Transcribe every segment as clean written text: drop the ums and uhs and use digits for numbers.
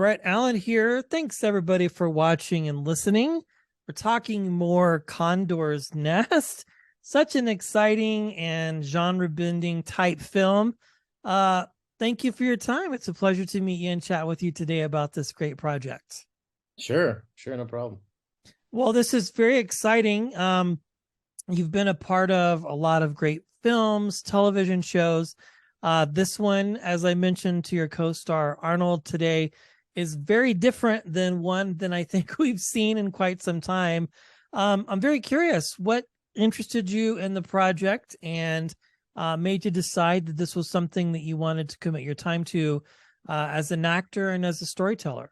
Brett Allen here. Thanks everybody for watching and listening. We're talking more Condor's Nest. Such an exciting and genre-bending type film. Uh, Thank you for your time. It's a pleasure to meet you and chat with you today about this great project. Sure, no problem. Well, this is very exciting. You've been a part of a lot of great films, television shows. This one, as I mentioned to your co-star Arnold today, is very different than one than I think we've seen in quite some time. I'm very curious, what interested you in the project and made you decide that this was something that you wanted to commit your time to as an actor and as a storyteller?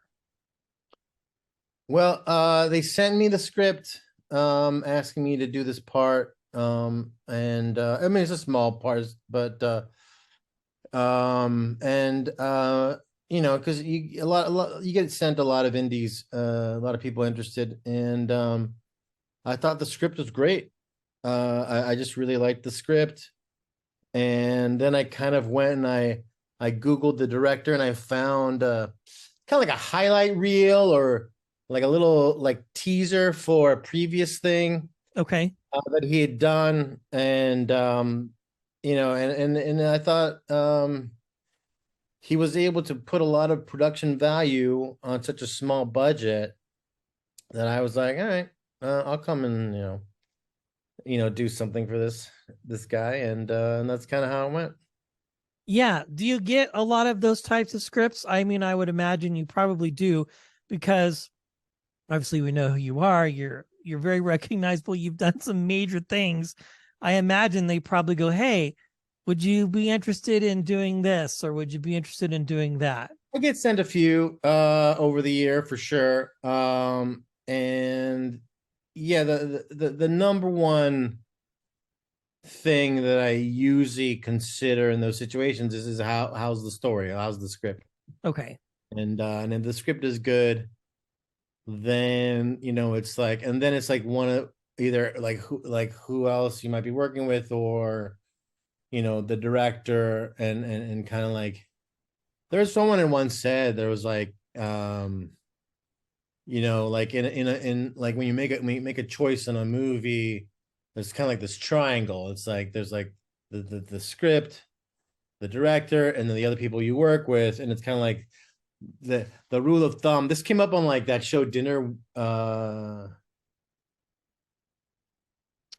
Well, they sent me the script, asking me to do this part. And I mean, it's a small part, but you know, because you get sent a lot of indies, a lot of people interested, and I thought the script was great. I just really liked the script, and then I kind of went and I Googled the director, and I found kind of like a highlight reel or like a little like teaser for a previous thing Okay. that he had done, and you know, and I thought he was able to put a lot of production value on such a small budget that I was like, all right, I'll come and do something for this guy, and that's kind of how it went. Yeah. Do you get a lot of those types of scripts? I mean, I would imagine you probably do, because obviously we know who you are. You're very recognizable. You've done some major things. I imagine they probably go, "Hey, would you be interested in doing this, or would you be interested in doing that?" I get sent a few over the year for sure. And yeah, the number one thing that I usually consider in those situations is how's the story, how's the script, Okay. and if the script is good, then it's like, and then it's like one of either who else you might be working with, or the director, and kind of like there's someone that once said there was like like in like when you make a choice in a movie, there's kind of like this triangle. It's like there's like the script, the director, and then the other people you work with, and it's kind of like the rule of thumb. This came up on like that show Dinner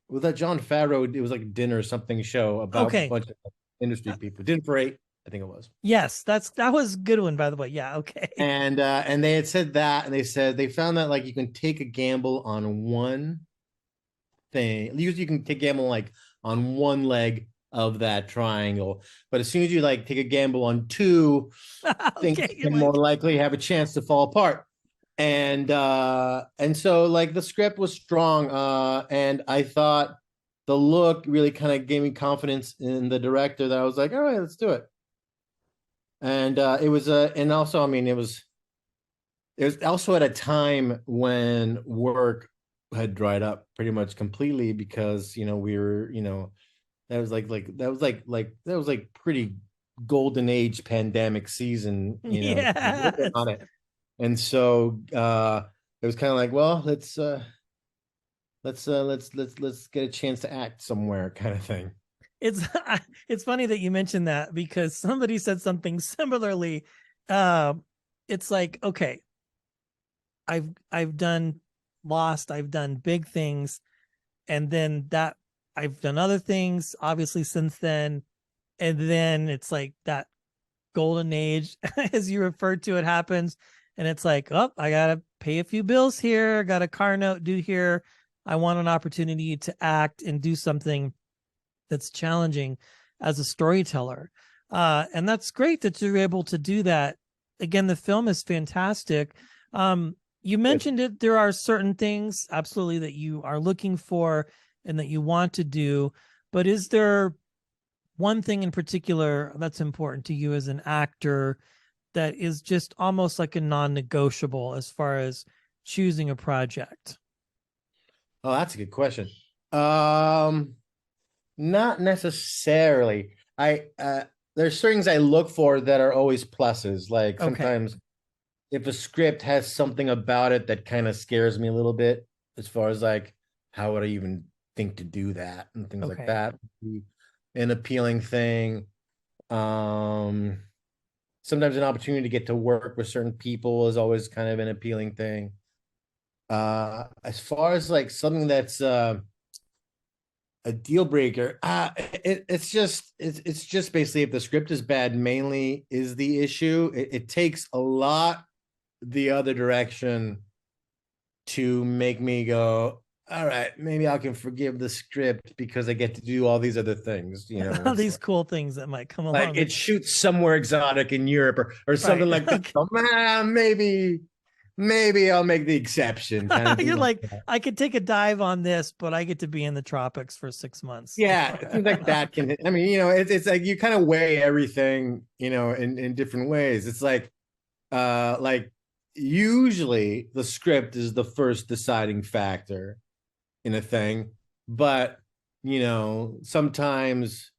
with that John Favreau. It was like Dinner or something show about a Okay. bunch of industry people. Dinner for Eight, I think it was. Yes, that was a good one, by the way. Yeah. Okay. And they had said that, and they said they found that like you can take a gamble on one thing. Usually you can take a gamble like on one leg of that triangle, but as soon as you like take a gamble on two, things Okay. You're can more like, likely have a chance to fall apart. And so like the script was strong, and I thought the look really kind of gave me confidence in the director that I was like, all right, let's do it. And it was and also, I mean, it was also at a time when work had dried up pretty much completely, because we were, that was that was like pretty golden age pandemic season, working yes. on it. And so it was kind of like, well, let's get a chance to act somewhere, kind of thing. It's it's funny that you mentioned that, because somebody said something similarly. Uh, it's like, okay, I've done Lost, I've done big things, and then that I've done other things obviously since then, and then it's like that golden age, as you referred to it, happens, and it's like, oh, I gotta pay a few bills here, got a car note due here. I want an opportunity to act and do something that's challenging as a storyteller. And that's great that you're able to do that. Again, the film is fantastic. You Good. mentioned it. There are certain things absolutely that you are looking for and that you want to do, but is there one thing in particular that's important to you as an actor that is just almost like a non-negotiable as far as choosing a project? Oh, that's a good question. Um, Not necessarily. I There's certain things I look for that are always pluses. Like Okay. sometimes if a script has something about it that kind of scares me a little bit, as far as like how would I even think to do that and things like Okay. that, an appealing thing. Um, Sometimes an opportunity to get to work with certain people is always kind of an appealing thing. As far as like something that's a deal breaker, it's just basically if the script is bad, mainly is the issue. It takes a lot the other direction to make me go, all right, maybe I can forgive the script because I get to do all these other things. You know, All it's these cool things that might come like along with it shoots somewhere exotic in Europe or right. something like that. Okay. So, maybe I'll make the exception kind of thing You're like like, that. I could take a dive on this, but I get to be in the tropics for 6 months. Yeah, it seems like that can. I mean, it's like you kind of weigh everything, in different ways. It's like usually the script is the first deciding factor in a thing, but sometimes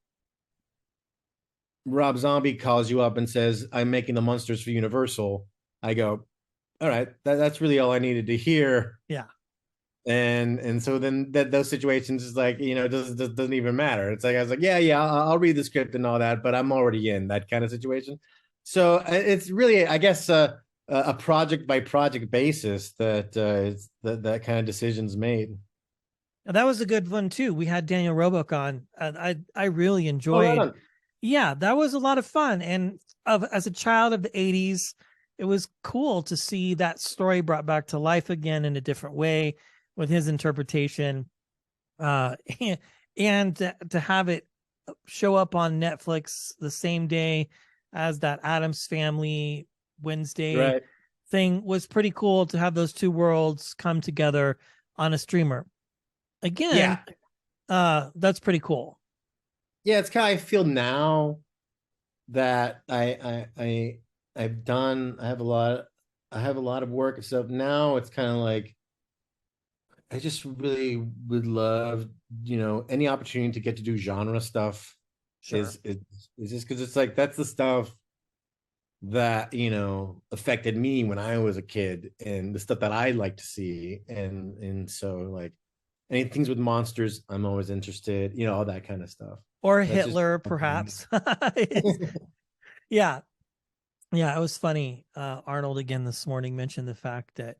Rob Zombie calls you up and says, "I'm making the monsters for Universal." I go, "All right, that's really all I needed to hear." Yeah. And so then those situations is like doesn't even matter. It's like I was like, yeah, I'll read the script and all that, but I'm already in that kind of situation. So it's really, I guess, a project by project basis that kind of decisions made. And that was a good one too. We had Daniel Roebuck on. I really Oh, right enjoyed. on. Yeah, that was a lot of fun. And as a child of the '80s, it was cool to see that story brought back to life again in a different way with his interpretation. Uh, and to have it show up on Netflix the same day as that Adams Family Wednesday Right. thing was pretty cool to have those two worlds come together on a streamer. Again, Yeah, that's pretty cool. yeah. It's kind of I feel now that I've done. I have a lot of work and stuff. Now it's kind of like I just really would love, any opportunity to get to do genre stuff Sure. is just because it's like that's the stuff that, affected me when I was a kid and the stuff that I like to see. And so like any things with monsters, I'm always interested, all that kind of stuff. Or That's just Hitler, perhaps. Yeah. Yeah, it was funny. Arnold again this morning mentioned the fact that,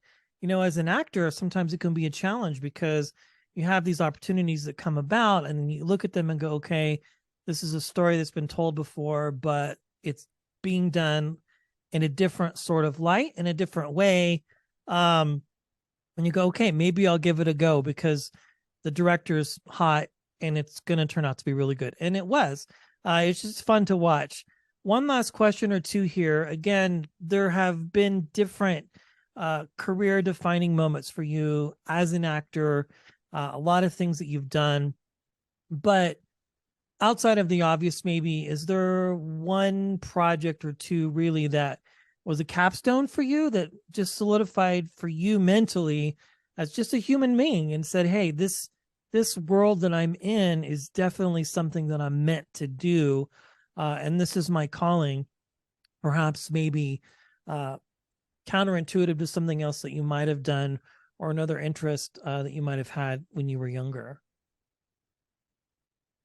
as an actor, sometimes it can be a challenge because you have these opportunities that come about and then you look at them and go, okay, this is a story that's been told before, but it's being done in a different sort of light, in a different way. Um, and you go, okay, maybe I'll give it a go because the director's hot and it's going to turn out to be really good. And it was. It's just fun to watch. One last question or two here. Again, there have been different career defining moments for you as an actor, a lot of things that you've done. But outside of the obvious, maybe, is there one project or two really that was a capstone for you that just solidified for you mentally as just a human being and said, hey, this world that I'm in is definitely something that I'm meant to do, and this is my calling. Perhaps maybe uh, counterintuitive to something else that you might have done or another interest that you might have had when you were younger.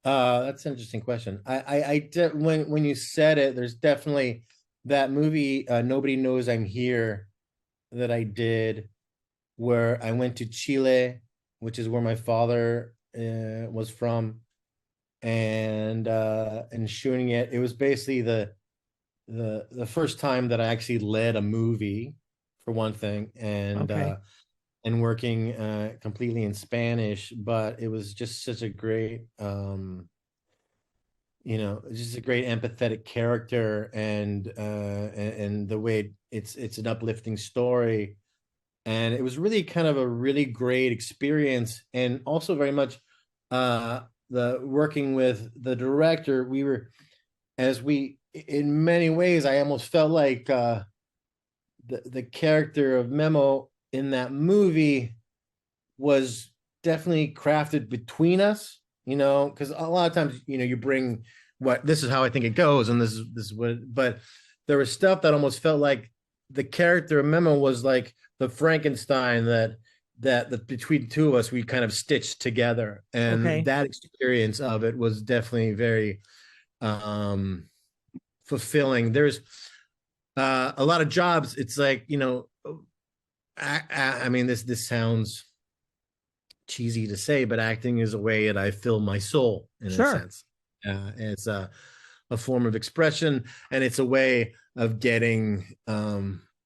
That's an interesting question. When you said it, there's definitely that movie, Nobody Knows I'm Here, that I did, where I went to Chile, which is where my father was from, and shooting it. It was basically the first time that I actually led a movie, for one thing, Okay. and working completely in Spanish. But it was just such a great just a great empathetic character, and the way it's an uplifting story, and it was really kind of a really great experience, and also very much uh the working with the director. We were as we in many ways I almost felt like the character of Memo in that movie was definitely crafted between us, because a lot of times, you bring what this is how I think it goes, and this is what, but there was stuff that almost felt like the character of Memo was like the Frankenstein that between the two of us we kind of stitched together, and Okay. that experience of it was definitely very um fulfilling. There's a lot of jobs. It's like, I mean, this sounds cheesy to say, but acting is a way that I fill my soul in a Sure. sense. It's a form of expression, and it's a way of getting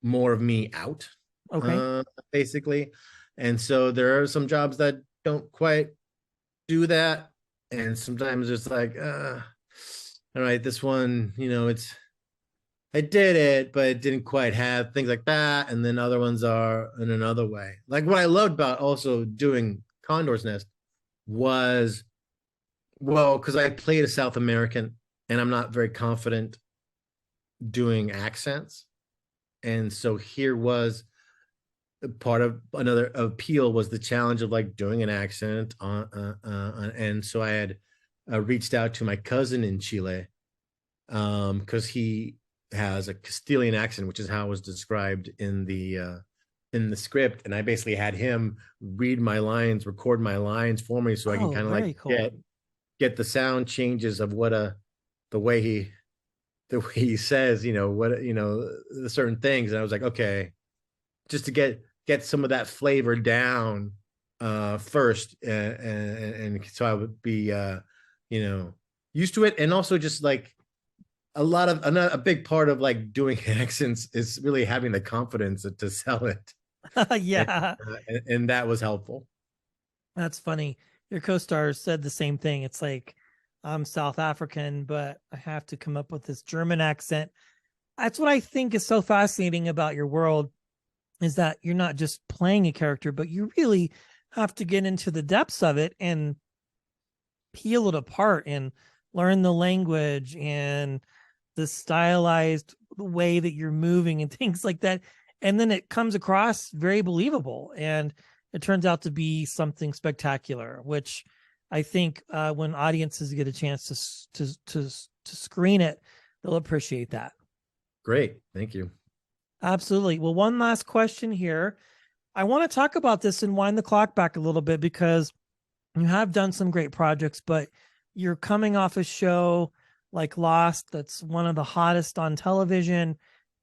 more of me out, Okay. uh, basically. And so there are some jobs that don't quite do that, and sometimes it's like, all right, this one, I did it, but it didn't quite have things like that. And then other ones are in another way. Like what I loved about also doing Condor's Nest was, well, because I played a South American and I'm not very confident doing accents. And so here was part of another appeal was the challenge of like doing an accent and so I had reached out to my cousin in Chile, because he has a Castilian accent, which is how it was described in the script, and I basically had him read my lines, record my lines for me, so I can Oh, kind of like very cool. get the sound changes of what the way he the way he says, what the certain things, and I was like, okay, just to get some of that flavor down first, and so I would be you know used to it, and also just like a big part of like doing accents is really having the confidence to sell it, and, Yeah, and that was helpful. that's funny. Your co-star said the same thing. It's like, I'm South African, but I have to come up with this German accent. That's what I think is so fascinating about your world, is that you're not just playing a character, but you really have to get into the depths of it and peel it apart and learn the language and the stylized way that you're moving and things like that. And then it comes across very believable, and it turns out to be something spectacular, which I think when audiences get a chance to screen it, they'll appreciate that. Great, thank you. Absolutely. Well, one last question here. I want to talk about this and wind the clock back a little bit, because you have done some great projects, but you're coming off a show like Lost, that's one of the hottest on television.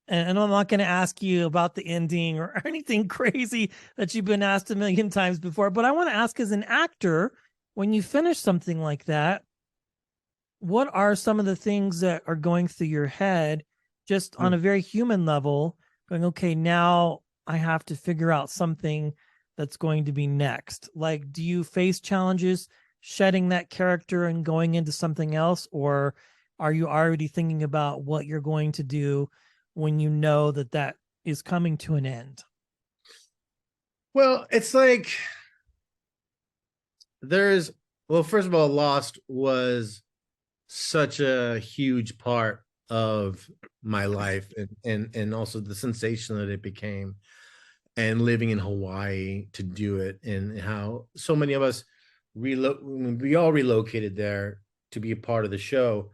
And I'm not going to ask you about the ending or anything crazy that you've been asked a million times before, but I want to ask, as an actor, when you finish something like that, what are some of the things that are going through your head, just on a very human level, going, okay, now I have to figure out something that's going to be next? Like, do you face challenges shedding that character and going into something else, or are you already thinking about what you're going to do when you know that that is coming to an end? Well, it's like there's well, first of all, Lost was such a huge part of my life, and also the sensation that it became, and living in Hawaii to do it, and how so many of us we all relocated there to be a part of the show.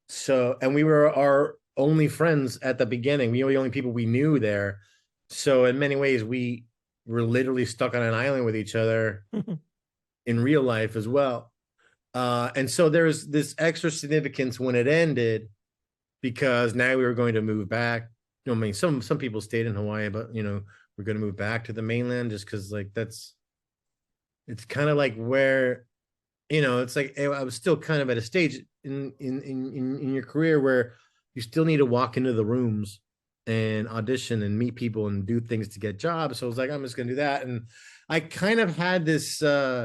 So, and we were our only friends at the beginning. We were the only people we knew there. So in many ways we were literally stuck on an island with each other in real life as well. And so there's this extra significance when it ended, because now we were going to move back. I mean, some people stayed in Hawaii, but we're going to move back to the mainland, just because like it's kind of like where it's like I was still kind of at a stage in your career where you still need to walk into the rooms and audition and meet people and do things to get jobs. So I was like, I'm just going to do that, and I kind of had this thought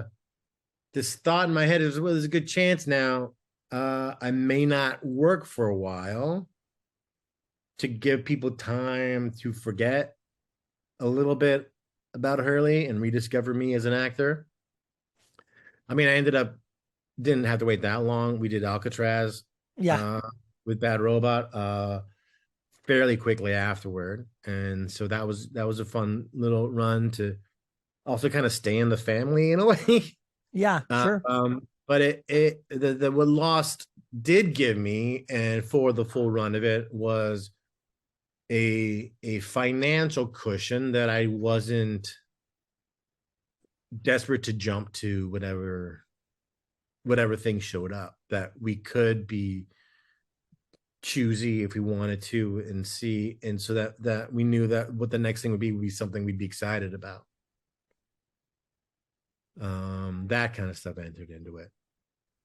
in my head is, well, there's a good chance now I may not work for a while, to give people time to forget a little bit about Hurley and rediscover me as an actor. I mean, I ended up didn't have to wait that long. We did Alcatraz Yeah. uh, with Bad Robot fairly quickly afterward, and so that was a fun little run to also kind of stay in the family in a way. Yeah, sure. But the what Lost did give me, and for the full run of it, was a financial cushion that I wasn't desperate to jump to whatever thing showed up, that we could be choosy if we wanted to and see, and so that we knew that what the next thing would be something we'd be excited about. That kind of stuff entered into it.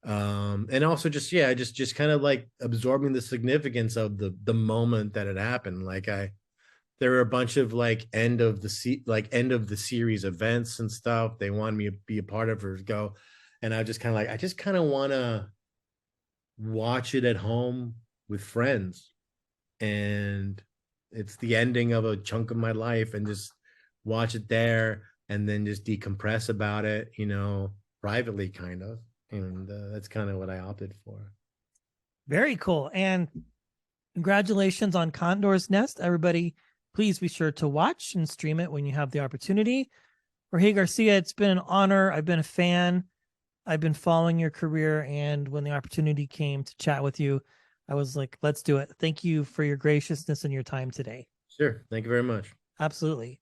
And also just, yeah, just kind of like absorbing the significance of the moment that it happened. Like there were a bunch of like end of the series events and stuff they wanted me to be a part of or go, and I just kind of want to watch it at home with friends, and it's the ending of a chunk of my life, and just watch it there and then just decompress about it, privately, kind of. And that's kind of what I opted for. Very cool. And congratulations on Condor's Nest. Everybody, please be sure to watch and stream it when you have the opportunity. Jorge Garcia, it's been an honor. I've been a fan. I've been following your career. And when the opportunity came to chat with you, I was like, let's do it. Thank you for your graciousness and your time today. Sure. Thank you very much. Absolutely.